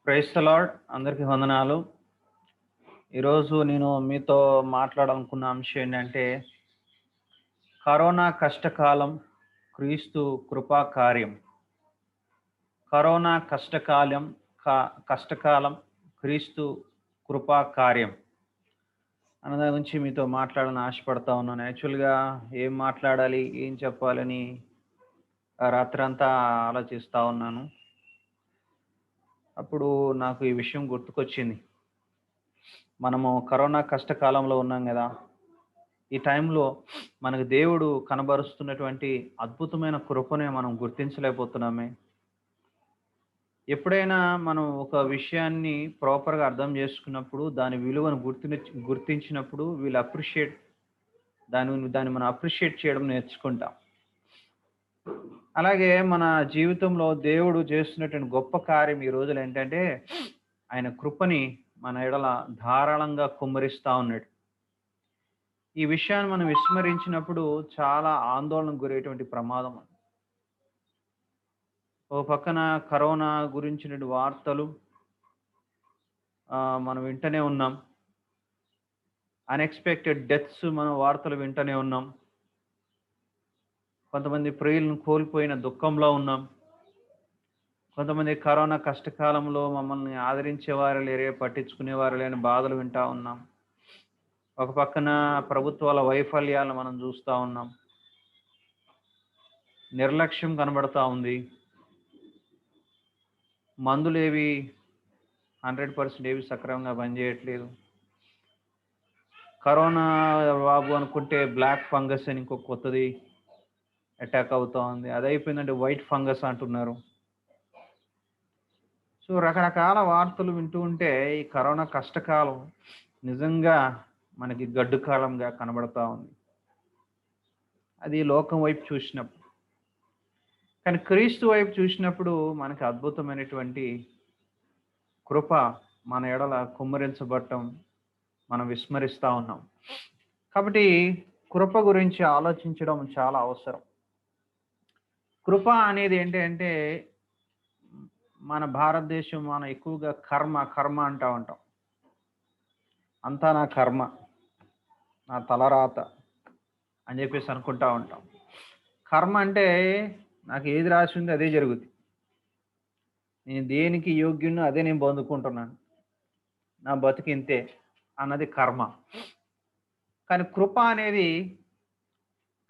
Praise the lord. అందరికీ వందనాలు. ఈరోజు నేను మీతో మాట్లాడాలనుకున్న అంశం ఏంటంటే, కరోనా కష్టకాలం, క్రీస్తు కృపా కార్యం. కరోనా కష్టకాలం, క్రీస్తు కృపా కార్యం అన్న దాని గురించి మీతో మాట్లాడాలని ఆశపడతా ఉన్నాను. యాక్చువల్‌గా ఏం మాట్లాడాలి, ఏం చెప్పాలని రాత్రంతా ఆలోచిస్తా ఉన్నాను. అప్పుడు నాకు ఈ విషయం గుర్తుకొచ్చింది. మనము కరోనా కష్టకాలంలో ఉన్నాం గదా! ఈ టైంలో మనకు దేవుడు కనబరుస్తున్నటువంటి అద్భుతమైన కృపని మనం గుర్తించలేకపోతున్నామే. ఎప్పుడైనా మనం ఒక విషయాన్ని ప్రాపర్‌గా అర్థం చేసుకున్నప్పుడు, దాని విలువను గుర్తించినప్పుడు దాన్ని మనం అప్రిషియేట్ చేయడం నేర్చుకుంటాం. అలాగే మన జీవితంలో దేవుడు చేస్తున్నటువంటి గొప్ప కార్యం ఈ రోజులో ఏంటంటే, ఆయన కృపని మన ఎడల ధారాళంగా కుమ్మరిస్తా ఉన్నాడు. ఈ విషయాన్ని మనం విస్మరించినప్పుడు చాలా ఆందోళనకు గురయ్యేటువంటి ప్రమాదం ఉంది. ఓ పక్కన కరోనా గురించినటువంటి వార్తలు మనం వింటూనే ఉన్నాం. అన్‌ఎక్స్‌పెక్టెడ్ డెత్స్ మనం వార్తలు వింటూనే ఉన్నాం. కొంతమంది ప్రియులను కోల్పోయిన దుఃఖంలో ఉన్నాం. కొంతమంది కరోనా కష్టకాలంలో మమ్మల్ని ఆదరించేవారు లేరే, పట్టించుకునేవారు లేని బాధలు వింటా ఉన్నాం. ఒక పక్కన ప్రభుత్వాల వైఫల్యాలను మనం చూస్తా ఉన్నాం. నిర్లక్ష్యం కనబడతా ఉంది. మందులేవి 100% ఏవి సక్రమంగా పనిచేయట్లేదు. కరోనా బాబు అనుకుంటే బ్లాక్ ఫంగస్ అని ఇంకో కొత్తది అటాక్ అవుతా ఉంది. అదయిపోయిందంటే వైట్ ఫంగస్ అంటున్నారు. సో, రకరకాల వార్తలు వింటూ ఉంటే ఈ కరోనా కష్టకాలం నిజంగా మనకి గడ్డు కాలంగా కనబడతా ఉంది. అది లోకం వైపు చూసినప్పుడు. కానీ క్రీస్తు వైపు చూసినప్పుడు మనకి అద్భుతమైనటువంటి కృప మన ఎడల కుమ్మరించబడటం మనం విస్మరిస్తా ఉన్నాం. కాబట్టి కృప గురించి ఆలోచించడం చాలా అవసరం. కృప అనేది ఏంటి అంటే, మన భారతదేశం మనం ఎక్కువగా కర్మ అంటా ఉంటాం. అంతా నా కర్మ, నా తలరాత అని చెప్పేసి అనుకుంటా ఉంటాం. కర్మ అంటే నాకు ఏది రాసి ఉంది అదే జరుగుద్ది. నేను దేనికి యోగ్యుడినో అదే నేను పొందుకుంటున్నాను. నా బతుకు ఇంతే అన్నది కర్మ. కానీ కృప అనేది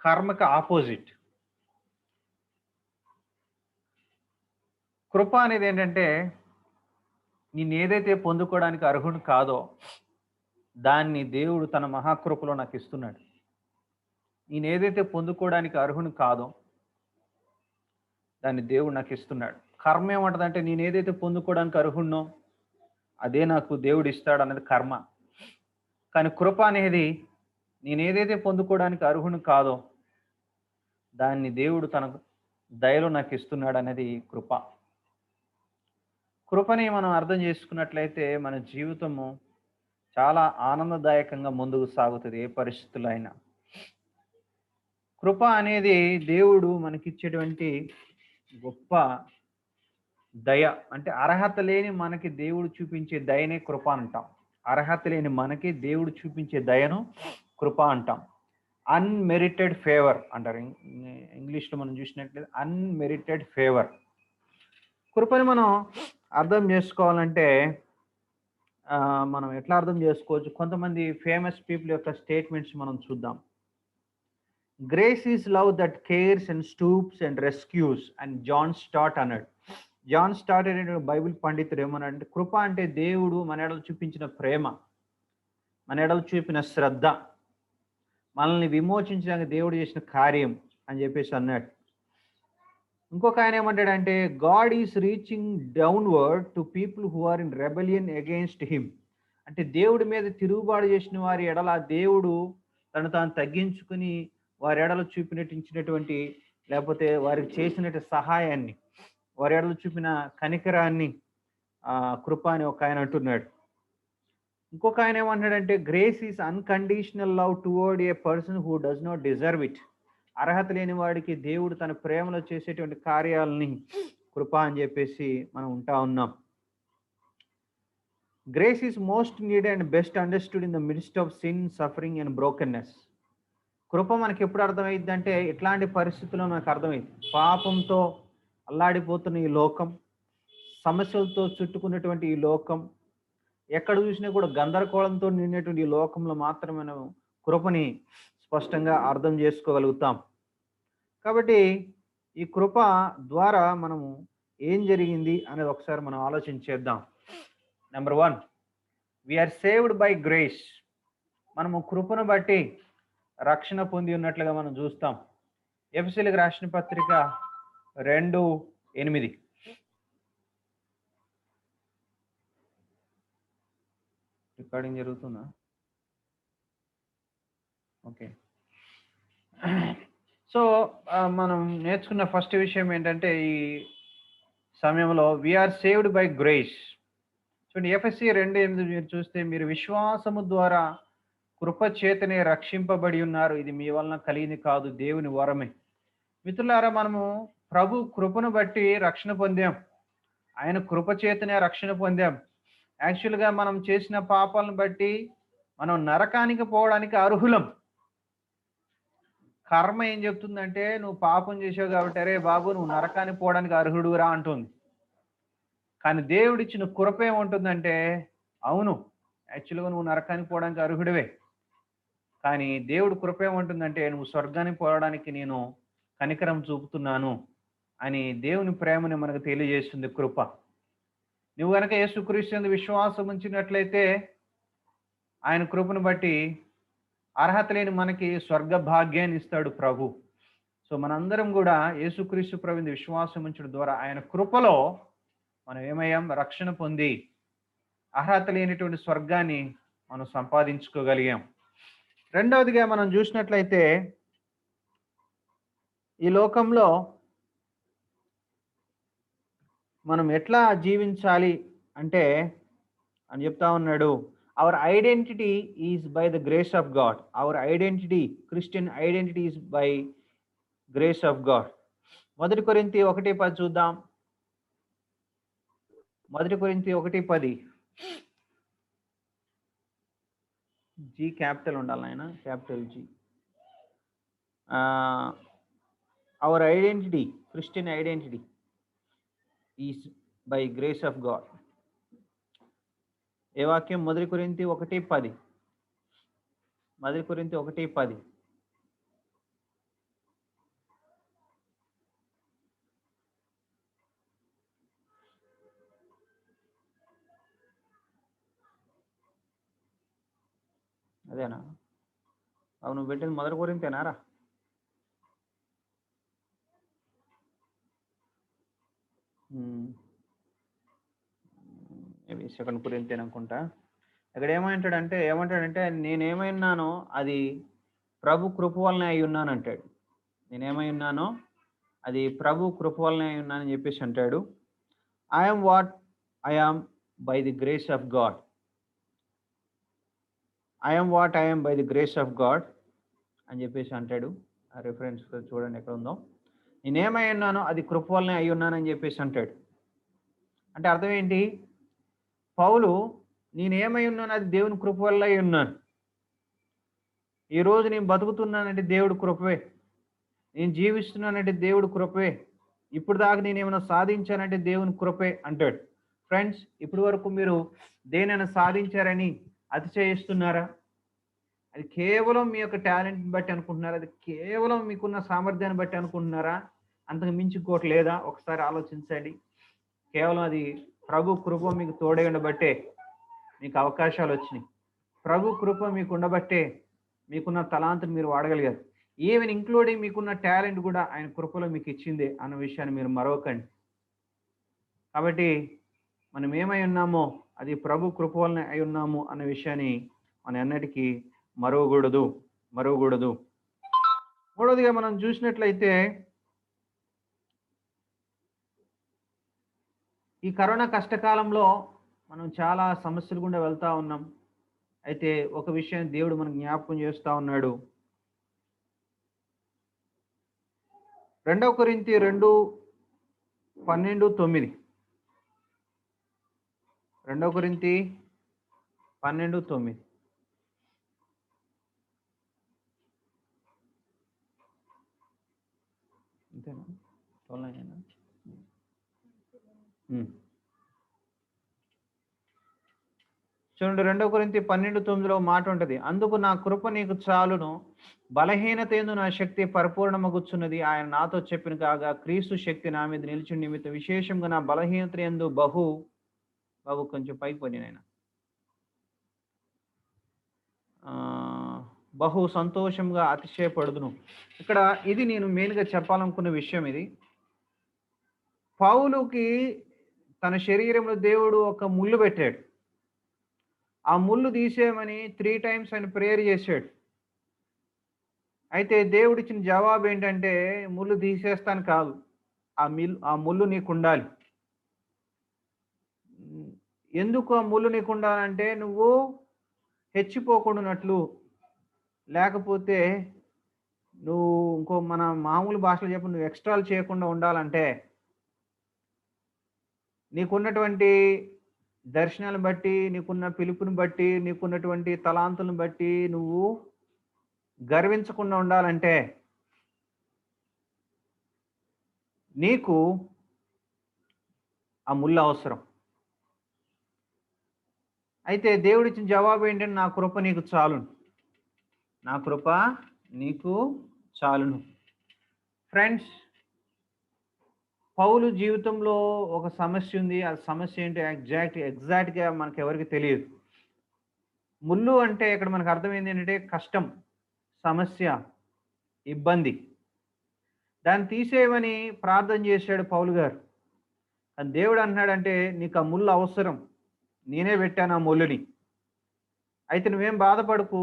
కర్మకి ఆపోజిట్. కృప అనేది ఏంటంటే, నేనేదైతే పొందుకోవడానికి అర్హుడిని కాదో దాన్ని దేవుడు తన మహాకృపలో నాకు ఇస్తున్నాడు. నేనేదైతే పొందుకోవడానికి అర్హుడిని కాదో దాన్ని దేవుడు నాకు ఇస్తున్నాడు. కర్మ ఏమంటదంటే, నేనేదైతే పొందుకోవడానికి అర్హుడినో అదే నాకు దేవుడు ఇస్తాడు అన్నది కర్మ. కానీ కృప అనేది నేనేదైతే పొందుకోవడానికి అర్హుడిని కాదో దాన్ని దేవుడు తన దయలో నాకు ఇస్తున్నాడు అనేది కృప. కృపని మనం అర్థం చేసుకున్నట్లయితే మన జీవితము చాలా ఆనందదాయకంగా ముందుకు సాగుతుంది ఏ పరిస్థితుల్లో అయినా. కృప అనేది దేవుడు మనకిచ్చేటువంటి గొప్ప దయ. అంటే అర్హత లేని మనకి దేవుడు చూపించే దయనే కృప అంటాం. అర్హత లేని మనకి దేవుడు చూపించే దయను కృప అంటాం. అన్‌మెరిటెడ్ ఫేవర్ అంటారు. ఇంగ్లీష్‌లో మనం చూసినట్లయితే అన్‌మెరిటెడ్ ఫేవర్. కృపని మనం అర్థం చేసుకోవాలంటే మనం ఎట్లా అర్థం చేసుకోవచ్చు? కొంతమంది ఫేమస్ పీపుల్ యొక్క స్టేట్మెంట్స్ మనం చూద్దాం. Grace is love that cares and stoops and rescues అని జాన్ స్టాట్ అన్నాడు. జాన్ స్టాట్ అనే బైబిల్ పండితుడు ఏమన్నాడంటే, కృప అంటే దేవుడు మన ఎడల చూపించిన ప్రేమ, మన ఎడల చూపిన శ్రద్ధ, మనల్ని విమోచించడానికి దేవుడు చేసిన కార్యం అని చెప్పేసి అన్నాడు. ఇంకొక ఆయన ఏమంటాడంటే, God is reaching downward to people who are in rebellion against him. అంటే దేవుడి మీద తిరుగుబాటు చేసిన వారి ఎడల దేవుడు తను తాను తగ్గించుకుని వారి ఎడల చూపినటువంటి లేకపోతే వారికి చేసినట్టు సహాయాన్ని, వారి ఎడల చూపిన కనికరాన్ని కృప అని ఒక ఆయన అంటున్నాడు. ఇంకొక ఆయన ఏమంటున్నాడంటే, grace is unconditional love towards A person who does not deserve it. అర్హత లేని వాడికి దేవుడు తన ప్రేమలో చేసేటువంటి కార్యాలని కృప అని చెప్పేసి మనం ఉంటా ఉన్నాం. Grace is most need and best understood in the midst of sin, suffering and brokenness. కృప మనకి ఎప్పుడు అర్థమైంది అంటే ఇట్లాంటి పరిస్థితుల్లో మనకు అర్థమైంది. పాపంతో అల్లాడిపోతున్న ఈ లోకం, సమస్యలతో చుట్టుకున్నటువంటి ఈ లోకం, ఎక్కడ చూసినా కూడా గందరగోళంతో నిండినటువంటి ఈ లోకంలో మాత్రమే మనం కృపని స్పష్టంగా అర్థం చేసుకోగలుగుతాం. కాబట్టి ఈ కృప ద్వారా మనము ఏం జరిగింది అనేది ఒకసారి మనం ఆలోచించేద్దాం. Number 1, we are saved by grace. మనము కృపను బట్టి రక్షణ పొంది ఉన్నట్లుగా మనం చూస్తాం. ఎఫెసీయులకు రాసిన పత్రిక 2:8. రికార్డింగ్ జరుగుతుందా? ఓకే. సో మనం నేర్చుకున్న ఫస్ట్ విషయం ఏంటంటే ఈ సమయంలో వీఆర్ సేవ్డ్ బై గ్రేస్. చూడండి, ఎఫెసీ 2:8 మీరు చూస్తే, మీరు విశ్వాసము ద్వారా కృప చేతనే రక్షింపబడి ఉన్నారు, ఇది మీ వలన కలిగింది కాదు, దేవుని వరమే. మిత్రులారా, మనము ప్రభు కృపను బట్టి రక్షణ పొందాం. ఆయన కృప చేతనే రక్షణ పొందాం. యాక్చువల్గా మనం చేసిన పాపాలను బట్టి మనం నరకానికి పోవడానికి అర్హులం. కర్మ ఏం చెప్తుందంటే, నువ్వు పాపం చేసావు కాబట్టి అరే బాబు నువ్వు నరకానికి పోవడానికి అర్హుడురా అంటుంది. కానీ దేవుడిచ్చిన కృప ఏముంటుందంటే, అవును యాక్చువల్గా నువ్వు నరకానికి పోవడానికి అర్హుడివే, కానీ దేవుడు కృప ఏముంటుందంటే నువ్వు స్వర్గానికి పోవడానికి నేను కనికరం చూపుతున్నాను అని దేవుని ప్రేమని మనకు తెలియజేస్తుంది కృప. నువ్వు కనుక యేసుక్రీస్తు విశ్వాసం ఉంచినట్లయితే ఆయన కృపను బట్టి అర్హత లేని మనకి స్వర్గ భాగ్యాన్ని ఇస్తాడు ప్రభు. సో మనందరం కూడా యేసుక్రీస్తు ప్రభుని విశ్వాసం ఉంచడం ద్వారా ఆయన కృపలో మనం ఏమయ్యాం? రక్షణ పొంది అర్హత లేనిటువంటి స్వర్గాన్ని మనం సంపాదించుకోగలిగాం. రెండవదిగా మనం చూసినట్లయితే ఈ లోకంలో మనం ఎట్లా జీవించాలి అంటే అని చెప్తా ఉన్నాడు, our identity is by the grace of God. Our identity, Christian identity is by grace of God. 1 కొరింథీ 1:10 చూద్దాం. 1 కొరింథీ 1:10. జీ క్యాపిటల్ ఉండాలి ఆయన, capital G. Our identity, Christian identity is by grace of God. ఏ వాక్యం? 1 కొరింథీ 1:10. 1 కొరింథీ 1:10. అదేనా? అవును, పెట్టింది 1 కొరింథీనారా? మేబీ 2 కొరింథీ అనుకుంటా. ఇక్కడ ఏమంటాడంటే నేనేమైనానో అది ప్రభు కృప వలనే అయి ఉన్నాను అంటాడు. నేనేమై ఉన్నానో అది ప్రభు కృప వలనే అయి ఉన్నానని చెప్పేసి అంటాడు. I'm what I'm by the grace of God. I'm what I'm by the grace of God అని చెప్పేసి అంటాడు. ఆ రిఫరెన్స్ చూడండి ఎక్కడ ఉందో. నేనేమై ఉన్నానో అది కృప వలనే అయి ఉన్నానని చెప్పేసి అంటాడు. అంటే అర్థం ఏంటి? పౌలు నేనేమై ఉన్నాను అది దేవుని కృప వల్ల అయి ఉన్నాను. ఈరోజు నేను బతుకుతున్నానంటే దేవుడు కృపవే. నేను జీవిస్తున్నానంటే దేవుడు కృపే. ఇప్పుడు దాకా నేను ఏమైనా సాధించానంటే దేవుని కృపే అంటాడు. ఫ్రెండ్స్, ఇప్పటి వరకు మీరు దేనైనా సాధించారని అతిశయిస్తున్నారా? అది కేవలం మీ యొక్క టాలెంట్ని బట్టి అనుకుంటున్నారా? అది కేవలం మీకున్న సామర్థ్యాన్ని బట్టి అనుకుంటున్నారా? అంతకు మించి ఇంకోటి లేదా? ఒకసారి ఆలోచించండి. కేవలం అది ప్రభు కృప మీకు తోడై ఉండబట్టే మీకు అవకాశాలు వచ్చినాయి. ప్రభు కృప మీకు ఉండబట్టే మీకున్న తలాంతుని మీరు వాడగలిగారు. ఈవెన్ ఇంక్లూడింగ్ మీకున్న టాలెంట్ కూడా ఆయన కృపలో మీకు ఇచ్చిందే అన్న విషయాన్ని మీరు మరవకండి. కాబట్టి మనం ఏమై ఉన్నామో అది ప్రభు కృప వలన అయి ఉన్నాము అన్న విషయాన్ని మనం ఎన్నటికీ మరవకూడదు. మూడవదిగా మనం చూసినట్లయితే ఈ కరోనా కష్టకాలంలో మనం చాలా సమస్యలు గుండా వెళ్తా ఉన్నాం. అయితే ఒక విషయం దేవుడు మనకు జ్ఞాపకం చేస్తూ ఉన్నాడు. 2 కొరింథీ 2:12-9. 2 కొరింథీ 12:9 అంతేనా? 12:9 చూడండి, 2 కొరింథీ 12:9 మాట ఉంటది. అందుకు నా కృప నీకు చాలును, బలహీనత యందు నా శక్తి పరిపూర్ణమగుచున్నది. ఆయన నాతో చెప్పిన కాగా క్రీస్తు శక్తి నా మీద నిలిచిన నిమిత్తం విశేషంగా నా బలహీనత యందు బాబు కొంచెం పైకి పోనీ నాయన. బహు సంతోషంగా అతిశయపడుదును. ఇక్కడ ఇది నేను మెయిన్గా చెప్పాలనుకున్న విషయం. ఇది పౌలుకి తన శరీరంలో దేవుడు ఒక ముళ్ళు పెట్టాడు. ఆ ముళ్ళు తీసేయమని 3 times ఆయన ప్రేయర్ చేశాడు. అయితే దేవుడిచ్చిన జవాబు ఏంటంటే, ముళ్ళు తీసేస్తాను కాదు, ఆ ముళ్ళు నీకు ఉండాలి. ఎందుకు ఆ ముళ్ళు నీకు ఉండాలంటే, నువ్వు హెచ్చిపోకుండానట్లు, లేకపోతే నువ్వు ఇంకో మన మామూలు భాషలో చెప్పు, నువ్వు ఎక్స్ట్రాలు చేయకుండా ఉండాలంటే, నీకున్నటువంటి దర్శనాలను బట్టి, నీకున్న పిలుపుని బట్టి, నీకున్నటువంటి తలాంతులను బట్టి నువ్వు గర్వించకుండా ఉండాలంటే నీకు ఆ ముళ్ళు అవసరం. అయితే దేవుడిచ్చిన జవాబు ఏంటంటే, నా కృప నీకు చాలును, నా కృప నీకు చాలును. ఫ్రెండ్స్, పౌలు జీవితంలో ఒక సమస్య ఉంది. ఆ సమస్య ఏంటో ఎగ్జాక్ట్గా మనకు ఎవరికి తెలియదు. ముళ్ళు అంటే ఇక్కడ మనకు అర్థమైంది ఏంటంటే కష్టం, సమస్య, ఇబ్బంది. దాన్ని తీసేయమని ప్రార్థన చేశాడు పౌలు గారు. దేవుడు అంటున్నాడంటే, నీకు ఆ ముళ్ళు అవసరం, నేనే పెట్టాను ఆ ముళ్ళుని. అయితే నువ్వేం బాధపడకు,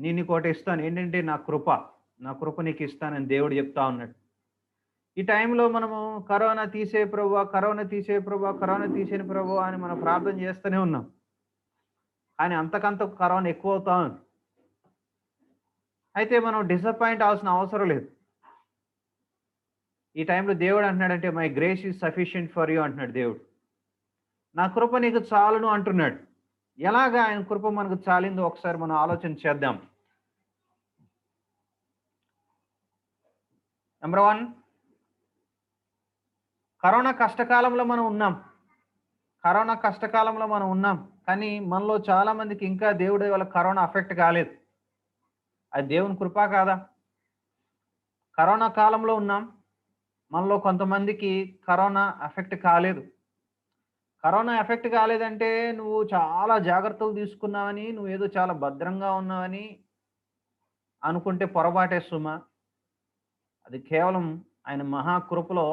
నేను నీకు ఒకటి ఇస్తాను, ఏంటంటే నా కృప నీకు ఇస్తానని దేవుడు చెప్తా ఉన్నాడు. ఈ టైంలో మనము కరోనా తీసే ప్రభువా, కరోనా తీసే ప్రభువా, కరోనా తీసేని ప్రభువా అని మనం ప్రార్థన చేస్తూనే ఉన్నాం. కానీ అంతకంత కరోనా ఎక్కువ అవుతా ఉంది. అయితే మనం డిసప్పాయింట్ అవ్వాల్సిన అవసరం లేదు. ఈ టైంలో దేవుడు అంటున్నాడంటే, my grace is sufficient for you అంటున్నాడు దేవుడు. నా కృప నీకు చాలును అంటున్నాడు. ఎలాగా ఆయన కృప మనకు చాలిందో ఒకసారి మనం ఆలోచన చేద్దాం. నెంబర్ 1, కరోనా కష్టకాలంలో మనం ఉన్నాం. కానీ మనలో చాలా మందికి ఇంకా దేవుడి వల్ల కరోనా అఫెక్ట్ కాలేదు. అది దేవుని కృప కాదా? కరోనా కాలంలో ఉన్నాం, మనలో కొంతమందికి కరోనా ఎఫెక్ట్ కాలేదు. కరోనా ఎఫెక్ట్ కాలేదంటే నువ్వు చాలా జాగ్రత్తలు తీసుకున్నావని, నువ్వు ఏదో చాలా భద్రంగా ఉన్నావని అనుకుంటే పొరపాటే సుమా. అది కేవలం ఆయన మహాకృపలో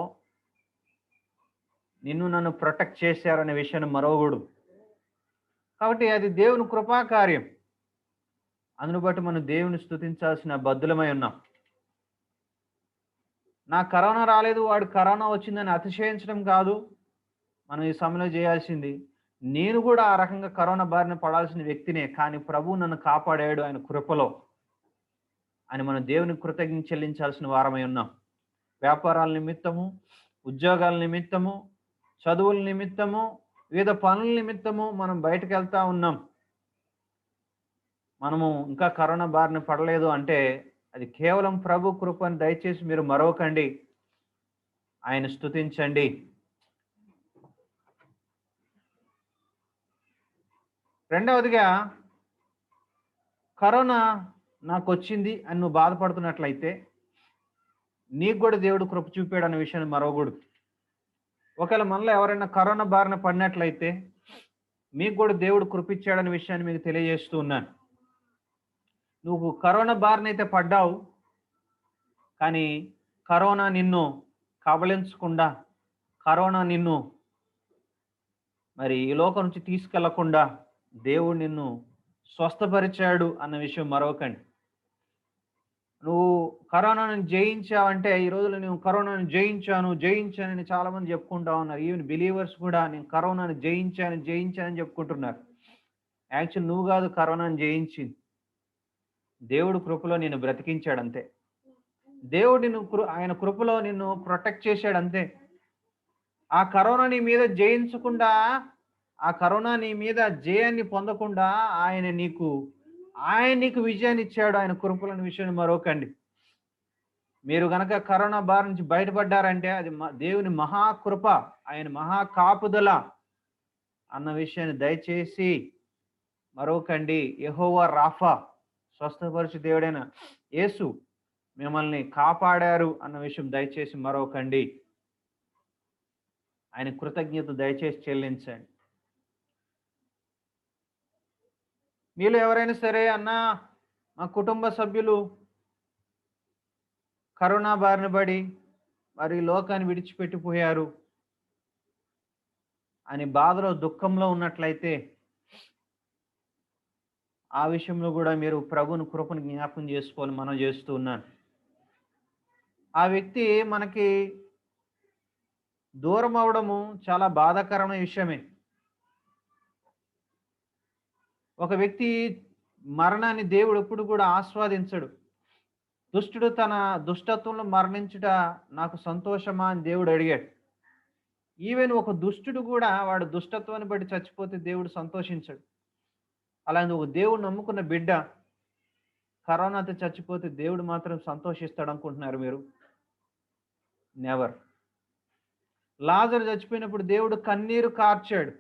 నిన్ను నన్ను ప్రొటెక్ట్ చేశారనే విషయాన్ని మరవకూడదు. కాబట్టి అది దేవుని కృపా కార్యం. అందును బట్టి మనం దేవుని స్తుతించాల్సిన బద్దులమై ఉన్నాం. నాకు కరోనా రాలేదు, వాడు కరోనా వచ్చిందని అతిశయించడం కాదు మనం ఈ సమయంలో చేయాల్సింది. నేను కూడా ఆ రకంగా కరోనా బారిన పడాల్సిన వ్యక్తినే, కానీ ప్రభువు నన్ను కాపాడాడు ఆయన కృపలో అని మనం దేవునికి కృతజ్ఞత చెల్లించాల్సిన వారమై ఉన్నాం. వ్యాపారాల నిమిత్తము, ఉద్యోగాల నిమిత్తము, చదువుల నిమిత్తము, వివిధ పనుల నిమిత్తము మనం బయటకు వెళ్తా ఉన్నాం. మనము ఇంకా కరోనా బారిన పడలేదు అంటే అది కేవలం ప్రభు కృపను దయచేసి మీరు మరవకండి, ఆయన స్తుతించండి. రెండవదిగా, కరోనా నాకు వచ్చింది అని నువ్వు బాధపడుతున్నట్లయితే నీకు కూడా దేవుడు కృప చూపాడు అనే విషయాన్ని మరవకూడదు. ఒకవేళ మనలో ఎవరైనా కరోనా బారిన పడినట్లయితే మీకు కూడా దేవుడు కృపిచ్చాడనే విషయాన్ని మీకు తెలియజేస్తూ ఉన్నాను. నువ్వు కరోనా బారిన అయితే పడ్డావు, కానీ కరోనా నిన్ను కబళించకుండా, కరోనా నిన్ను మరి ఈ లోకం నుంచి తీసుకెళ్లకుండా దేవుడు నిన్ను స్వస్థపరిచాడు అన్న విషయం మరవకండి. నువ్వు కరోనాను జయించావంటే, ఈ రోజుల్లో నేను కరోనాను జయించానని చాలా మంది చెప్పుకుంటా ఉన్నారు. ఈవెన్ బిలీవర్స్ కూడా నేను కరోనాను జయించానని చెప్పుకుంటున్నారు. యాక్చువల్ నువ్వు కాదు కరోనాను జయించింది, దేవుడు కృపలో నిన్ను బ్రతికించాడు అంతే. దేవుడు ఆయన కృపలో నిన్ను ప్రొటెక్ట్ చేశాడు అంతే. ఆ కరోనా నీ మీద జయించకుండా ఆ కరోనా నీ మీద జయాన్ని పొందకుండా ఆయన నీకు విజయాన్ని ఇచ్చాడు. ఆయన కృపలను విషయాన్ని మరొకండి. మీరు గనక కరోనా బారి నుంచి బయటపడ్డారంటే అది దేవుని మహాకృప, ఆయన మహా కాపుదల అన్న విషయాన్ని దయచేసి మరొకండి. యెహోవా రాఫా, స్వస్థపరిచే దేవుడైన యేసు మిమ్మల్ని కాపాడారు అన్న విషయం దయచేసి మరొకండి. ఆయన కృతజ్ఞత దయచేసి చెల్లించండి. మీలో ఎవరైనా సరే, అన్నా మా కుటుంబ సభ్యులు కరోనా బారిన పడి మరి లోకాన్ని విడిచిపెట్టిపోయారు అని బాధలో, దుఃఖంలో ఉన్నట్లయితే ఆ విషయంలో కూడా మీరు ప్రభుని కృపను జ్ఞాపకం చేసుకోవాలని మనం చేస్తూ ఉన్నాను. ఆ వ్యక్తి మనకి దూరం అవడము చాలా బాధాకరమైన విషయమే. ఒక వ్యక్తి మరణాన్ని దేవుడు ఎప్పుడు కూడా ఆస్వాదించడు. దుష్టుడు తన దుష్టత్వంలో మరణించుట నాకు సంతోషమా అని దేవుడు అడిగాడు. ఈవెన్ ఒక దుష్టుడు కూడా వాడు దుష్టత్వాన్ని బట్టి చచ్చిపోతే దేవుడు సంతోషించడు. అలాంటి ఒక దేవుడు నమ్ముకున్న బిడ్డ కరోనాతో చచ్చిపోతే దేవుడు మాత్రం సంతోషిస్తాడు అనుకుంటున్నారు మీరు? నెవర్. లాజరు చచ్చిపోయినప్పుడు దేవుడు కన్నీరు కార్చాడు.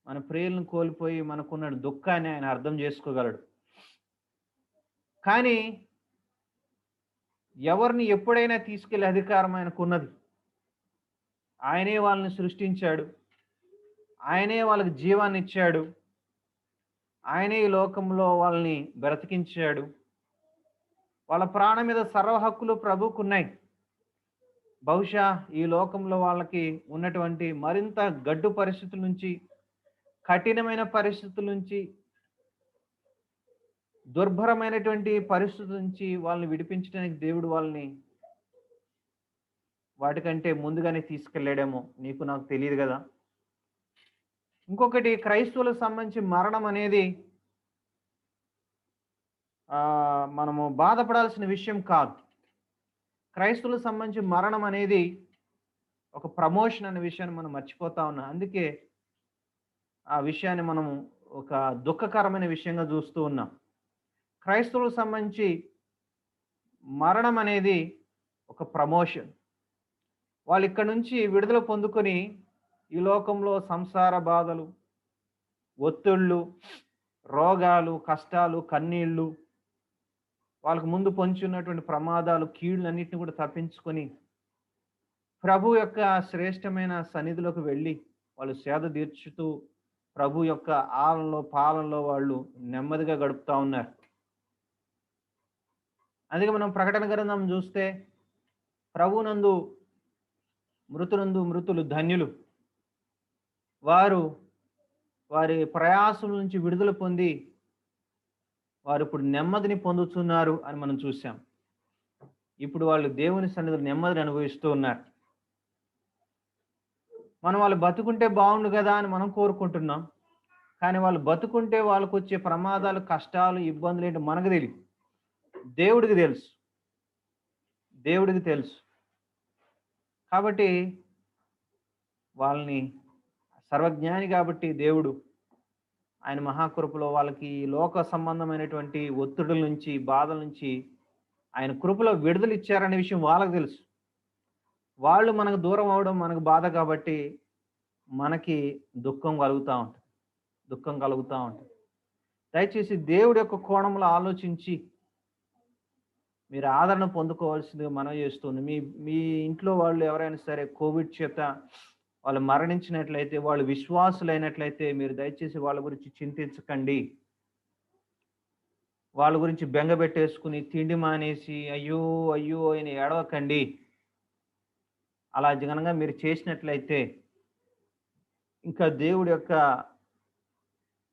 మన ప్రియులను కోల్పోయి మనకున్న దుఃఖాన్ని ఆయన అర్థం చేసుకోగలడు. కానీ ఎవరిని ఎప్పుడైనా తీసుకెళ్లే అధికారం ఆయనకున్నది. ఆయనే వాళ్ళని సృష్టించాడు, ఆయనే వాళ్ళకి జీవాన్ని ఇచ్చాడు, ఆయనే ఈ లోకంలో వాళ్ళని బ్రతికించాడు. వాళ్ళ ప్రాణం మీద సర్వ హక్కులు ప్రభువుకున్నాయి. బహుశా ఈ లోకంలో వాళ్ళకి ఉన్నటువంటి మరింత గడ్డు పరిస్థితుల నుంచి, కఠినమైన పరిస్థితుల నుంచి, దుర్భరమైనటువంటి పరిస్థితుల నుంచి వాళ్ళని విడిపించడానికి దేవుడు వాళ్ళని వాటికంటే ముందుగానే తీసుకెళ్ళాడేమో, నీకు నాకు తెలియదు కదా. ఇంకొకటి, క్రైస్తవులకు సంబంధించి మరణం అనేది మనము బాధపడాల్సిన విషయం కాదు. క్రైస్తవులకు సంబంధించి మరణం అనేది ఒక ప్రమోషన్ అనే విషయాన్ని మనం మర్చిపోతా ఉన్నాం. అందుకే ఆ విషయాన్ని మనము ఒక దుఃఖకరమైన విషయంగా చూస్తూ ఉన్నాం. క్రైస్తవులకు సంబంధించి మరణం అనేది ఒక ప్రమోషన్. వాళ్ళు ఇక్కడ నుంచి విడుదల పొందుకొని ఈ లోకంలో సంసార బాధలు, ఒత్తిళ్ళు, రోగాలు, కష్టాలు, కన్నీళ్ళు, వాళ్ళకు ముందు పొంచి ఉన్నటువంటి ప్రమాదాలు, కీళ్ళన్నింటినీ కూడా తప్పించుకొని ప్రభు యొక్క శ్రేష్టమైన సన్నిధిలోకి వెళ్ళి వాళ్ళు సేద తీర్చుతూ ప్రభు యొక్క ఆలనలో పాలనలో వాళ్ళు నెమ్మదిగా గడుపుతా ఉన్నారు. అందుకే మనం ప్రకటన గ్రంథం చూస్తే ప్రభునందు మృతులు ధన్యులు, వారు వారి ప్రయాసం నుంచి విడుదల పొంది వారు ఇప్పుడు నెమ్మదిని పొందుతున్నారు అని మనం చూసాం. ఇప్పుడు వాళ్ళు దేవుని సన్నిధిలో నెమ్మదిని అనుభవిస్తూ ఉన్నారు. మనం వాళ్ళు బతుకుంటే బాగుండు కదా అని మనం కోరుకుంటున్నాం. కానీ వాళ్ళు బతుకుంటే వాళ్ళకు వచ్చే ప్రమాదాలు, కష్టాలు, ఇబ్బందులు ఏంటో మనకు తెలియదు, దేవుడికి తెలుసు. దేవుడికి తెలుసు. కాబట్టి వాళ్ళని సర్వజ్ఞాని కాబట్టి దేవుడు ఆయన మహాకృపలో వాళ్ళకి లోక సంబంధమైనటువంటి ఒత్తిడుల నుంచి, బాధల నుంచి ఆయన కృపలో విడుదల ఇచ్చారనే విషయం వాళ్ళకి తెలుసు. వాళ్ళు మనకు దూరం అవడం మనకు బాధ కాబట్టి మనకి దుఃఖం కలుగుతూ ఉంటుంది. దయచేసి దేవుడి యొక్క కోణంలో ఆలోచించి మీరు ఆదరణ పొందుకోవాల్సిందిగా మనం చేస్తుంది. మీ ఇంట్లో వాళ్ళు ఎవరైనా సరే కోవిడ్ చేత వాళ్ళు మరణించినట్లయితే, వాళ్ళు విశ్వాసులైనట్లయితే మీరు దయచేసి వాళ్ళ గురించి చింతించకండి. వాళ్ళ గురించి బెంగబెట్టేసుకుని తిండి మానేసి అయ్యో అయ్యో అని ఏడవకండి. అలా జగనంగా మీరు చేసినట్లయితే ఇంకా దేవుడి యొక్క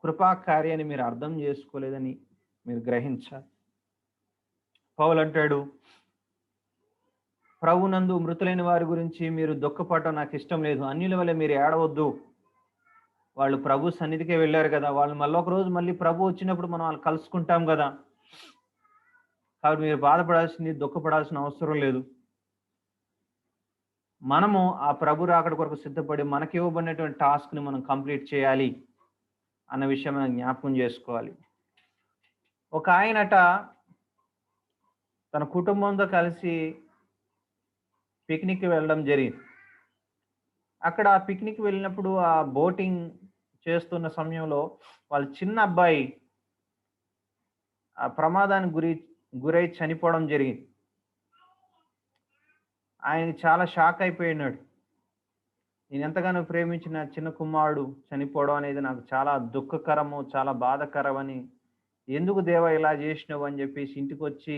కృపా కార్యాన్ని మీరు అర్థం చేసుకోలేదని మీరు గ్రహించాలి. పౌలు అంటాడు, ప్రభునందు మృతులైన వారి గురించి మీరు దుఃఖపడటం నాకు ఇష్టం లేదు, అన్యుల వల్ల మీరు ఏడవద్దు. వాళ్ళు ప్రభు సన్నిధికే వెళ్ళారు కదా, వాళ్ళు మళ్ళీ ఒక రోజు మళ్ళీ ప్రభు వచ్చినప్పుడు మనం వాళ్ళు కలుసుకుంటాం కదా. కాబట్టి మీరు బాధపడాల్సింది, దుఃఖపడాల్సిన అవసరం లేదు. మనము ఆ ప్రభు రాకడ కొరకు సిద్ధపడి మనకి ఇవ్వబడినటువంటి టాస్క్ని మనం కంప్లీట్ చేయాలి అన్న విషయం మనం జ్ఞాపకం చేసుకోవాలి. ఒక ఆయనట తన కుటుంబంతో కలిసి పిక్నిక్ వెళ్ళడం జరిగింది. అక్కడ ఆ పిక్నిక్ వెళ్ళినప్పుడు ఆ బోటింగ్ చేస్తున్న సమయంలో వాళ్ళ చిన్న అబ్బాయి ఆ ప్రమాదానికి గురై చనిపోవడం జరిగింది. ఆయన చాలా షాక్ అయిపోయినాడు. నేను ఎంతగానో ప్రేమించిన చిన్న కుమారుడు చనిపోవడం అనేది నాకు చాలా దుఃఖకరము, చాలా బాధాకరమని, ఎందుకు దేవా ఇలా చేసినావు అని చెప్పేసి ఇంటికొచ్చి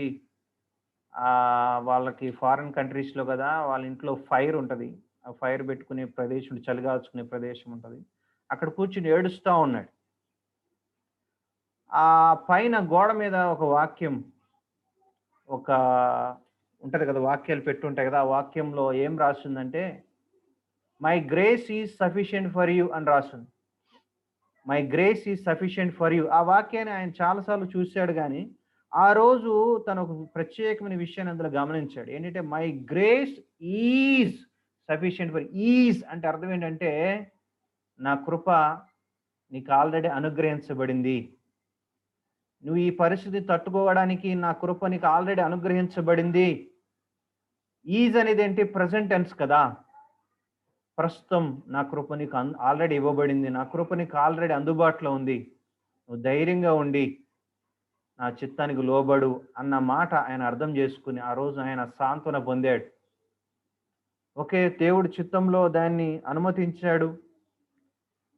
వాళ్ళకి ఫారిన్ కంట్రీస్‌లో కదా! వాళ్ళ ఇంట్లో ఫైర్ ఉంటది. ఆ ఫైర్ పెట్టుకునే ప్రదేశం, చలి కాచుకునే ప్రదేశం ఉంటది. అక్కడ కూర్చొని ఏడుస్తా ఉన్నాడు. పైన గోడ మీద ఒక వాక్యం, ఒక ఉంటది కదా! వాక్యాలు పెట్టుంటాయి కదా! ఆ వాక్యంలో ఏం రాసుందంటే, my grace is sufficient for you అని రాసుంది. My grace is sufficient for you. ఆ వాక్యాన్ని ఆయన చాలా సార్లు చూసాడు గానీ, ఆ రోజు తను ఒక ప్రత్యేకమైన విషయాన్ని అందులో గమనించాడు. ఏంటంటే, my grace is sufficient for is అంటే అర్థం ఏంటంటే, నా కృప నీకు ఆల్రెడీ అనుగ్రహించబడింది. నువ్వు ఈ పరిస్థితి తట్టుకోవడానికి నా కృప నీకు ఆల్రెడీ అనుగ్రహించబడింది. ఈజ్ అనేది ఏంటి? ప్రెజెంట్ టెన్స్ కదా! ప్రస్తుతం నా కృప నీకు ఆల్రెడీ ఇవ్వబడింది. నా కృప నీకు ఆల్రెడీ అందుబాటులో ఉంది. నువ్వు ధైర్యంగా ఉండి నా చిత్తానికి లోబడు అన్న మాట ఆయన అర్థం చేసుకుని ఆ రోజు ఆయన సాంత్వన పొందాడు. ఓకే, దేవుడు చిత్తంలో దాన్ని అనుమతించాడు.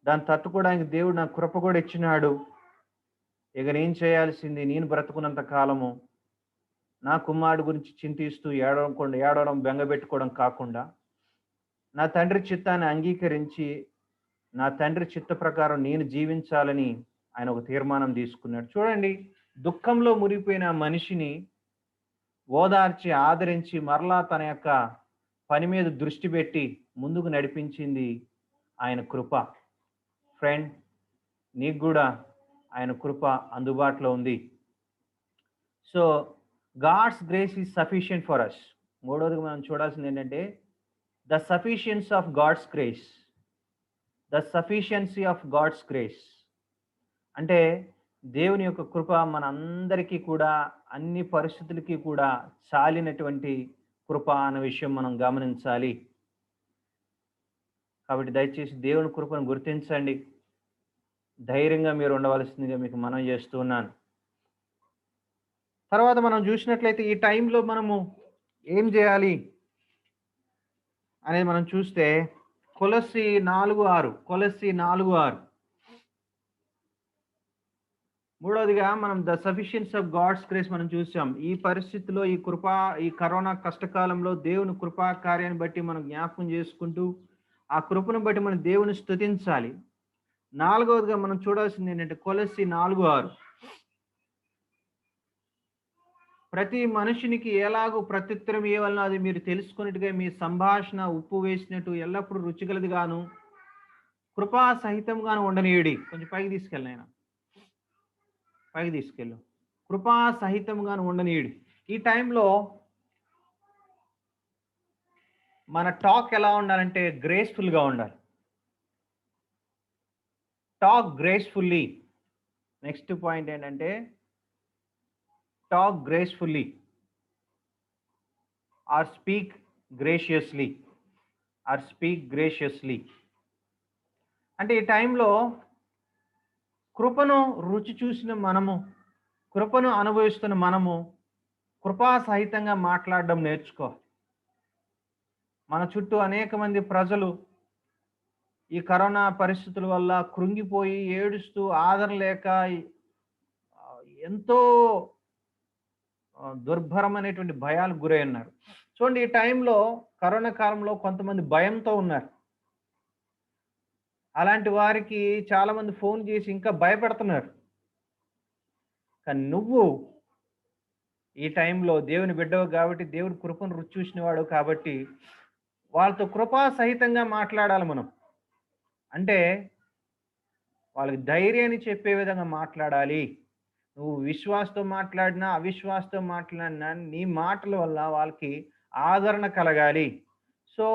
దాన్ని తట్టుకోవడానికి దేవుడు నాకు కృప కూడా ఇచ్చినాడు. ఇక నేను చేయాల్సింది, నేను బ్రతుకున్నంత కాలము నా కుమారుడు గురించి చింతిస్తూ ఏడవడం బెంగబెట్టుకోవడం కాకుండా, నా తండ్రి చిత్తాన్ని అంగీకరించి నా తండ్రి చిత్త ప్రకారం నేను జీవించాలని ఆయన ఒక తీర్మానం తీసుకున్నాడు. చూడండి, దుఃఖంలో మునిగిపోయిన మనిషిని ఓదార్చి, ఆదరించి, మరలా తన యొక్క పని మీద దృష్టి పెట్టి ముందుకు నడిపించింది ఆయన కృప. ఫ్రెండ్, నీకు కూడా ఆయన కృప అందుబాటులో ఉంది. So God's grace is sufficient for us. మూడవదిగా మనం చూడాల్సింది ఏంటంటే, the sufficiency of God's grace. The sufficiency of God's grace అంటే దేవుని యొక్క కృప మనందరికీ కూడా, అన్ని పరిస్థితులకి కూడా చాలినటువంటి కృప అన్న విషయం మనం గమనించాలి. కాబట్టి దయచేసి దేవుని కృపను గుర్తించండి. ధైర్యంగా మీరు ఉండవలసిందిగా మీకు మనవి చేస్తూ ఉన్నాను. తర్వాత మనం చూసినట్లయితే ఈ టైంలో మనము ఏం చేయాలి అనేది మనం చూస్తే, కొలస్సీ 4:6 మూడవదిగా మనం the sufficiency of God's grace మనం చూసాం. ఈ పరిస్థితిలో, ఈ కరోనా కష్టకాలంలో దేవుని కృపా కార్యాన్ని బట్టి మనం జ్ఞాపకం చేసుకుంటూ ఆ కృపను బట్టి మనం దేవుని స్తుతించాలి. నాలుగవదిగా మనం చూడాల్సింది ఏంటంటే, కొలస్సీ 4:6 ప్రతి మనుషునికి ఎలాగూ ప్రత్యుత్తరం ఇవ్వాలనో అది మీరు తెలుసుకున్నట్టుగా మీ సంభాషణ ఉప్పు వేసినట్టు ఎల్లప్పుడూ రుచిగలది గాను కృపా సహితంగాను ఉండనీయుడి. కొంచెం పైకి తీసుకెళ్ళిన పైకి తీసుకెళ్ళు. కృపా సహితంగాను ఉండనీయుడి. ఈ టైంలో మన టాక్ ఎలా ఉండాలంటే గ్రేస్ఫుల్గా ఉండాలి. Talk gracefully. నెక్స్ట్ పాయింట్ ఏంటంటే, talk gracefully or speak graciously. అంటే ఈ టైంలో కృపను రుచి చూసిన మనము, కృపను అనుభవిస్తున్న మనము కృపా సహితంగా మాట్లాడడం నేర్చుకోవాలి. మన చుట్టూ అనేక మంది ప్రజలు ఈ కరోనా పరిస్థితుల వల్ల కృంగిపోయి ఏడుస్తూ ఆదరణ లేక ఎంతో దుర్భరమైనటువంటి భయాలకు గురై ఉన్నారు. చూడండి, ఈ టైంలో కరోనా కాలంలో కొంతమంది భయంతో ఉన్నారు. అలాంటి వారికి చాలా మంది ఫోన్ చేసి ఇంకా భయపెడుతున్నారు. కానీ నువ్వు ఈ టైంలో దేవుని బిడ్డవు కాబట్టి, దేవుని కృపను రుచి చూసినవాడు కాబట్టి, వాళ్ళతో కృపా సహితంగా మాట్లాడాలి మనం. అంటే వాళ్ళకి ధైర్యాన్ని చెప్పే విధంగా మాట్లాడాలి. నువ్వు విశ్వాసంతో మాట్లాడినా, అవిశ్వాసంతో మాట్లాడినా నీ మాటల వల్ల వాళ్ళకి ఆదరణ కలగాలి. సో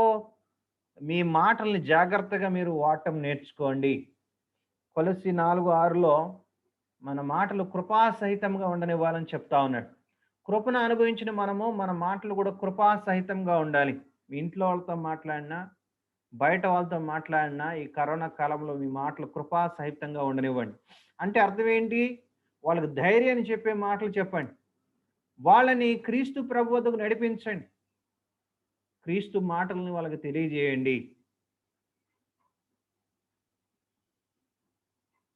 మీ మాటల్ని జాగ్రత్తగా మీరు వాడటం నేర్చుకోండి. కొలస్సీ 4:6లో మన మాటలు కృపా సహితంగా ఉండనివ్వాలని చెప్తా ఉన్నాడు. కృపను అనుభవించిన మనము మన మాటలు కూడా కృపా సహితంగా ఉండాలి. మీ ఇంట్లో వాళ్ళతో మాట్లాడినా, బయట వాళ్ళతో మాట్లాడినా ఈ కరోనా కాలంలో మీ మాటలు కృపా సహితంగా ఉండనివ్వండి. అంటే అర్థం ఏంటి? వాళ్ళకి ధైర్యాన్ని చెప్పే మాటలు చెప్పండి. వాళ్ళని క్రీస్తు ప్రభు వద్దకు నడిపించండి. క్రీస్తు మాటలను వాళ్ళకి తెలియజేయండి.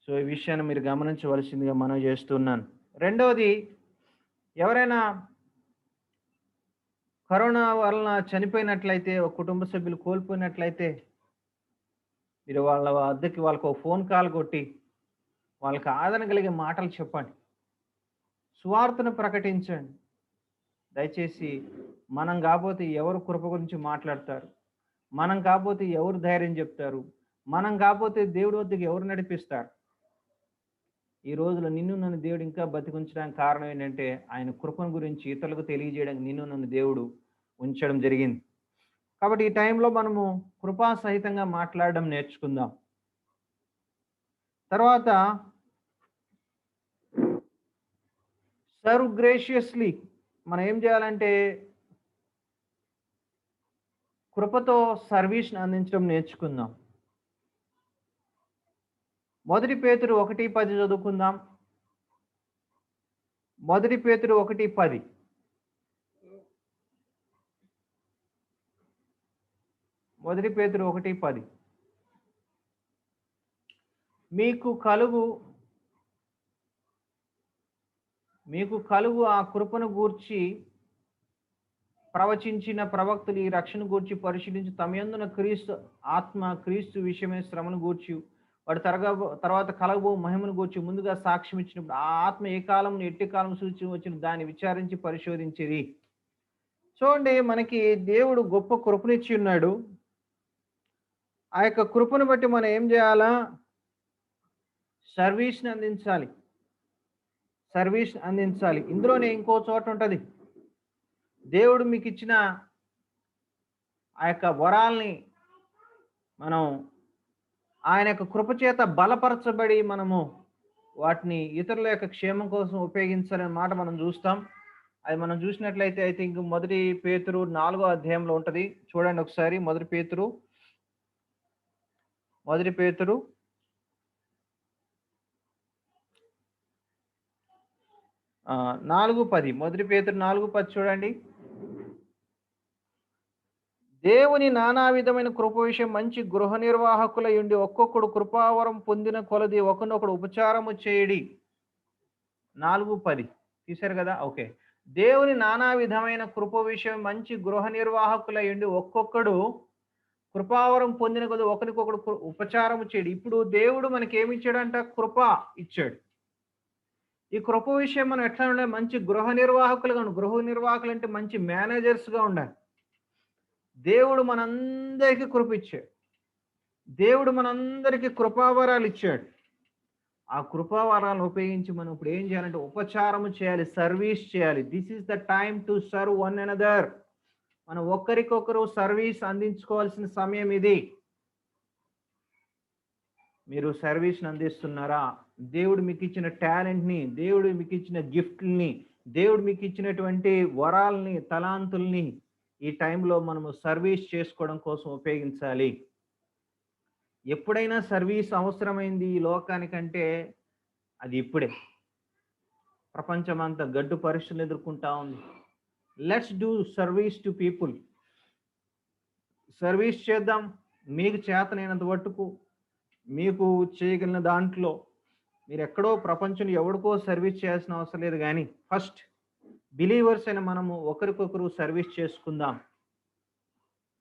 సో, ఈ విషయాన్ని మీరు గమనించవలసిందిగా మనవి చేస్తున్నాను. రెండవది, ఎవరైనా కరోనా వలన చనిపోయినట్లయితే, ఒక కుటుంబ సభ్యులు కోల్పోయినట్లయితే, మీరు వాళ్ళ వద్దకి వాళ్ళకి ఒక ఫోన్ కాల్ కొట్టి, వాళ్ళకి ఆదరణ కలిగే మాటలు చెప్పండి. సువార్తను ప్రకటించండి. దయచేసి మనం కాపోతే ఎవరు కృప గురించి మాట్లాడతారు? మనం కాపోతే ఎవరు ధైర్యం చెప్తారు? మనం కాపోతే దేవుడి వద్దకు ఎవరు నడిపిస్తారు? ఈ రోజులో నిన్ను నన్ను దేవుడు ఇంకా బతికుంచడానికి కారణం ఏంటంటే, ఆయన కృపను గురించి ఇతరులకు తెలియజేయడానికి నిన్ను నన్ను దేవుడు ఉంచడం జరిగింది. కాబట్టి ఈ టైంలో మనము కృపా సహితంగా మాట్లాడడం నేర్చుకుందాం. తర్వాత సర్వ్ గ్రేషియస్‌లీ మనం ఏం చేయాలంటే, కృపతో సర్వీస్‌ని అందించడం నేర్చుకుందాం. మొదటి పేతురు 1:10 చదువుకుందాం. మొదటి పేతురు 1:10. మొదటి పేతురు 1:10. మీకు కలుగు ఆ కృపను గూర్చి ప్రవచించిన ప్రవక్తలు ఈ రక్షణ గూర్చి పరిశీలించి తమయందున క్రీస్తు విషయమే శ్రమను గూర్చి వాడు తర్వాత కలగబో మహిమను గూర్చి ముందుగా సాక్ష్యం ఇచ్చినప్పుడు ఆ ఆత్మ ఏ కాలం ఎట్టి కాలం సూచి వచ్చిన దాన్ని విచారించి పరిశోధించిరి. చూడండి, మనకి దేవుడు గొప్ప కృపనిచ్చి ఉన్నాడు. ఆ యొక్క కృపను బట్టి మనం ఏం చేయాలా? సర్వీస్‌ని అందించాలి. ఇందులోనే ఇంకో చోట ఉంటది. దేవుడు మీకిచ్చిన ఆ యొక్క వరాల్ని మనం ఆయన యొక్క కృప చేత బలపరచబడి మనము వాటిని ఇతరుల యొక్క క్షేమం కోసం ఉపయోగించాలనే మాట మనం చూస్తాం. అది మనం చూసినట్లయితే ఐ థింక్ మొదటి పేతురు 4వ అధ్యాయంలో ఉంటది. చూడండి ఒకసారి. మొదటి పేతురు 4:10. మొదటి పేతురు 4:10 చూడండి. దేవుని నానా విధమైన కృప విషయం మంచి గృహ నిర్వాహకులై ఉండి ఒక్కొక్కడు కృపావరం పొందిన కొలది ఒకనొకడు ఉపచారము చేయడి. 4:10 తీశారు కదా? ఓకే. దేవుని నానా విధమైన కృప విషయం మంచి గృహ నిర్వాహకులై ఉండి ఒక్కొక్కడు కృపావరం పొందిన కొలది ఒకరికొకడు ఉపచారము చేయడి. ఇప్పుడు దేవుడు మనకి ఏమి ఇచ్చాడంట? కృప ఇచ్చాడు. ఈ కృప విషయం మనం ఎట్లా ఉండాలి? మంచి గృహ నిర్వాహకులుగా ఉండాలి. గృహ నిర్వాహకులు అంటే మంచి మేనేజర్స్‌గా ఉండాలి. దేవుడు మనందరికీ కృప ఇచ్చాడు. దేవుడు మనందరికీ కృపావరాలు ఇచ్చాడు. ఆ కృపావరాలను ఉపయోగించి మనం ఇప్పుడు ఏం చేయాలంటే ఉపచారము చేయాలి, సర్వీస్ చేయాలి. This is the time to serve one another. మనం ఒకరికొకరు సర్వీస్ అందించుకోవాల్సిన సమయం ఇది. మీరు సర్వీస్‌ని అందిస్తున్నారా? దేవుడు మీకు ఇచ్చిన టాలెంట్‌ని, దేవుడు మీకు ఇచ్చిన గిఫ్ట్‌లని, దేవుడు మీకు ఇచ్చినటువంటి వరాల్ని, తలాంతుల్ని ఈ టైంలో మనము సర్వీస్ చేసుకోవడం కోసం ఉపయోగించాలి. ఎప్పుడైనా సర్వీస్ అవసరమైంది ఈ లోకానికంటే అది ఇప్పుడే. ప్రపంచమంతా గడ్డు పరీక్షలు ఎదుర్కొంటా ఉంది. Let's do service to people. Service చేద్దాం. మీకు చేతనైనంత మట్టుకు మీకు చేయగలిగిన దాంట్లో మీరు ఎక్కడో ప్రపంచంలో ఎవరికో సర్వీస్ చేయాల్సిన అవసరం లేదు, కానీ ఫస్ట్ బిలీవర్స్ అయిన మనము ఒకరికొకరు సర్వీస్ చేసుకుందాం.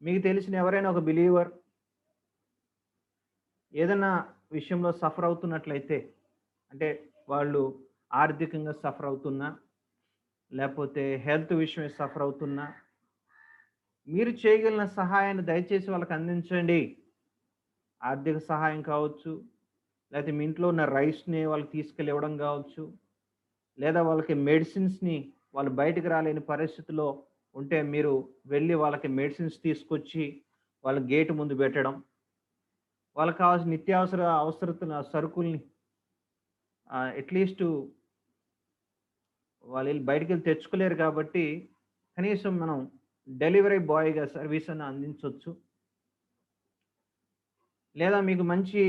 మీకు తెలిసిన ఎవరైనా ఒక బిలీవర్ ఏదైనా విషయంలో సఫర్ అవుతున్నట్లయితే, అంటే వాళ్ళు ఆర్థికంగా సఫర్ అవుతున్నా, లేకపోతే హెల్త్ విషయమే సఫర్ అవుతున్నా, మీరు చేయగలిగిన సహాయాన్ని దయచేసి వాళ్ళకి అందించండి. ఆర్థిక సహాయం కావచ్చు, లేకపోతే మీ ఇంట్లో ఉన్న రైస్‌ని వాళ్ళకి తీసుకెళ్ళి ఇవ్వడం కావచ్చు, లేదా వాళ్ళకి మెడిసిన్స్‌ని వాళ్ళు బయటకు రాలేని పరిస్థితిలో ఉంటే మీరు వెళ్ళి వాళ్ళకి మెడిసిన్స్ తీసుకొచ్చి వాళ్ళ గేట్ ముందు పెట్టడం, వాళ్ళకి కావాల్సిన నిత్యావసర అవసరతల సరుకుల్ని అట్‌లీస్టు వాళ్ళెళ్ళి బయటికెళ్ళి తెచ్చుకోలేరు కాబట్టి, కనీసం మనం డెలివరీ బాయ్‌గా సర్వీస్ అన్నా అందించొచ్చు. లేదా మీకు మంచి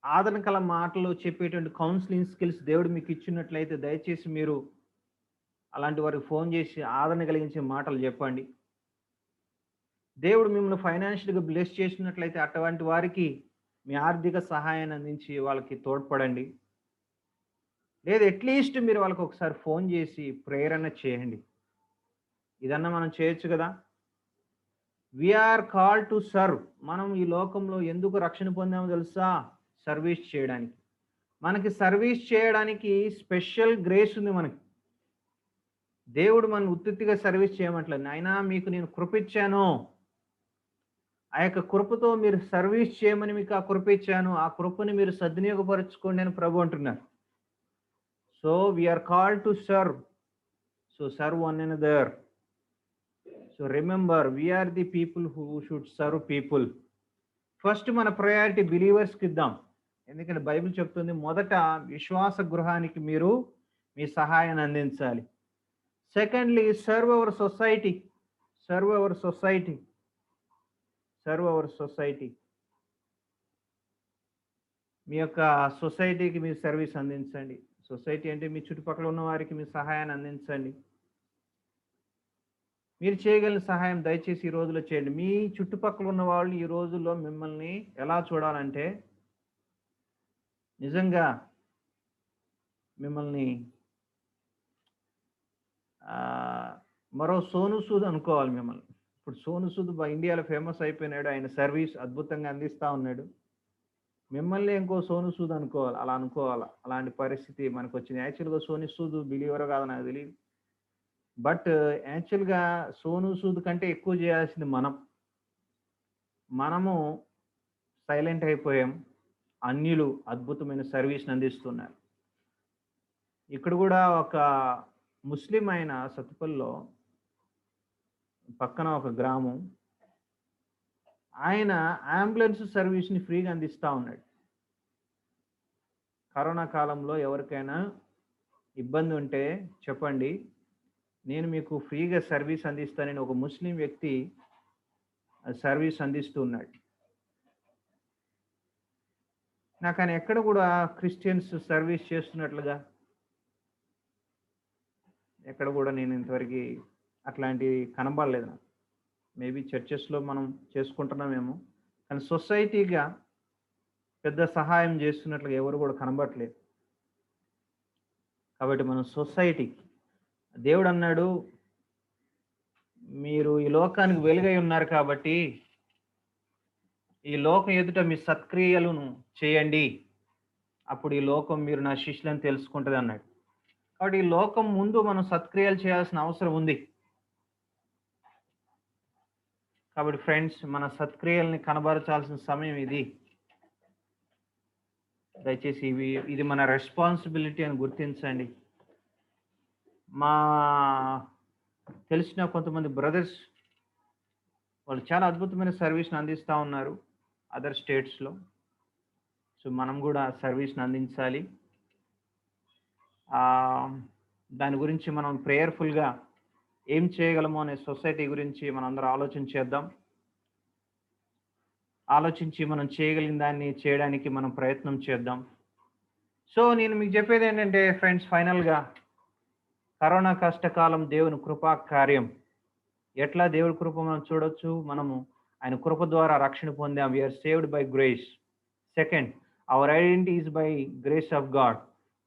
ఆదరణకల మాటలు చెప్పేటువంటి కౌన్సెలింగ్ స్కిల్స్ దేవుడు మీకు ఇచ్చినట్లయితే దయచేసి మీరు అలాంటి వారికి ఫోన్ చేసి ఆదరణ కలిగించే మాటలు చెప్పండి. దేవుడు మిమ్మల్ని ఫైనాన్షియల్‌గా బ్లెస్ చేసినట్లయితే అటువంటి వారికి మీ ఆర్థిక సహాయాన్ని అందించి వాళ్ళకి తోడ్పడండి. లేదా అట్‌లీస్ట్ మీరు వాళ్ళకి ఒకసారి ఫోన్ చేసి ప్రేయర్ అన్నా చేయండి. ఇదన్నా మనం చేయొచ్చు కదా! We are called to serve. మనం ఈ లోకంలో ఎందుకు రక్షణ పొందామో తెలుసా? సర్వీస్ చేయడానికి. మనకి సర్వీస్ చేయడానికి స్పెషల్ గ్రేస్ ఉంది మనకి. దేవుడు మనల్ని ఉత్తుత్తిగా సర్వీస్ చేయమట్లేదు. నాయనా మీకు నేను కృప ఇచ్చాను. ఆ యొక్క కృపతో మీరు సర్వీస్ చేయమని మీకు ఆ కృప ఇచ్చాను. ఆ కృపని మీరు సద్వినియోగపరచుకోండి అని ప్రభు అంటున్నారు. So we are called to serve. So serve one another. So remember we are the people who should serve people. First మన ప్రయారిటీ బిలీవర్స్‌కి ఇద్దాం. ఎందుకంటే బైబిల్ చెప్తుంది మొదట విశ్వాస గృహానికి మీరు మీ సహాయాన్ని అందించాలి. Secondly serve our society. Serve our society. Serve our society. మీ యొక్క సొసైటీకి మీరు సర్వీస్ అందించండి. సొసైటీ అంటే మీ చుట్టుపక్కల ఉన్న వారికి మీ సహాయాన్ని అందించండి. మీరు చేయగలిగిన సహాయం దయచేసి ఈ రోజుల్లో చేయండి. మీ చుట్టుపక్కల ఉన్న వాళ్ళు ఈ రోజుల్లో మిమ్మల్ని ఎలా చూడాలంటే నిజంగా మిమ్మల్ని మరో సోనూ సూద్ అనుకోవాలి మిమ్మల్ని. ఇప్పుడు సోనూ సూద్ ఇండియాలో ఫేమస్ అయిపోయినాడు. ఆయన సర్వీస్ అద్భుతంగా అందిస్తా ఉన్నాడు. మిమ్మల్ని ఇంకో సోనూ సూద్ అనుకోవాలి. అలా అనుకోవాలా. అలాంటి పరిస్థితి మనకొచ్చింది. యాక్చువల్‌గా సోనూ సూద్ బిలీవరో కాదో నాకు తెలీదు. బట్ యాక్చువల్‌గా సోనూ సూద్ కంటే ఎక్కువ చేయాల్సింది మనం. మనము సైలెంట్ అయిపోయాం. అన్యులు అద్భుతమైన సర్వీస్‌ని అందిస్తున్నారు. ఇక్కడ కూడా ఒక ముస్లిం ఆయన సత్తుపల్లిలో పక్కన ఒక గ్రామం. ఆయన అంబులెన్స్ సర్వీస్‌ని ఫ్రీగా అందిస్తా ఉన్నాడు. కరోనా కాలంలో ఎవరికైనా ఇబ్బంది ఉంటే చెప్పండి. నేను మీకు ఫ్రీగా సర్వీస్ అందిస్తానని ఒక ముస్లిం వ్యక్తి సర్వీస్ అందిస్తూ ఉన్నాడు. నాకు ఆయన ఎక్కడ కూడా క్రిస్టియన్స్ సర్వీస్ చేస్తున్నట్లుగా ఎక్కడ కూడా నేను ఇంతవరకు అట్లాంటివి కనబడలేదు నాకు. మేబీ చర్చెస్‌లో మనం చేసుకుంటున్నామేమో. కానీ సొసైటీగా పెద్ద సహాయం చేస్తున్నట్లుగా ఎవరు కూడా కనబడట్లేదు. కాబట్టి మనం సొసైటీకి దేవుడు అన్నాడు, మీరు ఈ లోకానికి వెలుగై ఉన్నారు కాబట్టి ఈ లోకం ఎదుట మీ సత్క్రియలను చేయండి. అప్పుడు ఈ లోకం మీరు నా శిష్యులని తెలుసుకుంటది అన్నాడు. కాబట్టి ఈ లోకం ముందు మనం సత్క్రియలు చేయాల్సిన అవసరం ఉంది. కాబట్టి ఫ్రెండ్స్ మన సత్క్రియల్ని కనబరచాల్సిన సమయం ఇది. దయచేసి ఇది మన రెస్పాన్సిబిలిటీ అని గుర్తించండి. మా తెలిసిన కొంతమంది బ్రదర్స్ వాళ్ళు చాలా అద్భుతమైన సర్వీస్‌ని అందిస్తా ఉన్నారు అదర్ స్టేట్స్‌లో. సో మనం కూడా సర్వీస్‌ని అందించాలి. దాని గురించి మనం ప్రేయర్‌ఫుల్‌గా ఏం చేయగలమో అనే సొసైటీ గురించి మనందరం ఆలోచన చేద్దాం. ఆలోచించి మనం చేయగలిగిన దాన్ని చేయడానికి మనం ప్రయత్నం చేద్దాం. సో నేను మీకు చెప్పేది ఏంటంటే ఫ్రెండ్స్ ఫైనల్‌గా కరోనా కష్టకాలం దేవుని కృపా కార్యం. ఎట్లా దేవుడి కృప మనం చూడొచ్చు. మనము ఆయన కృప ద్వారా రక్షణ పొందాం. We are saved by grace. Second, our identity is by grace of God.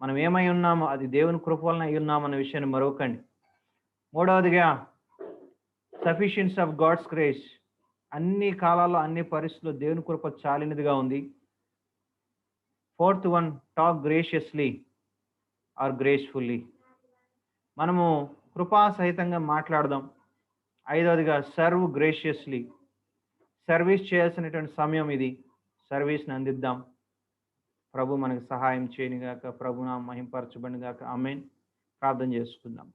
మనం ఏమై ఉన్నామో అది దేవుని కృప వలన అయి ఉన్నామన్న విషయాన్ని మరొకండి. మూడవదిగా సఫిషియన్స్ ఆఫ్ గాడ్స్ గ్రేస్. అన్ని కాలాల్లో అన్ని పరిస్థితుల్లో దేవుని కృప చాలినదిగా ఉంది. Fourth one, talk graciously or gracefully. మనము కృపా సహితంగా మాట్లాడదాం. ఐదవదిగా సర్వ్ గ్రేషియస్లీ. సర్వీస్ చేయాల్సినటువంటి సమయం ఇది. సర్వీస్‌ని అందిద్దాం. ప్రభు మనకు సహాయం చేయనుగాక. ప్రభు నామం మహిమపరచబడును గాక. ఆమేన్. ప్రార్థన చేసుకుందాం.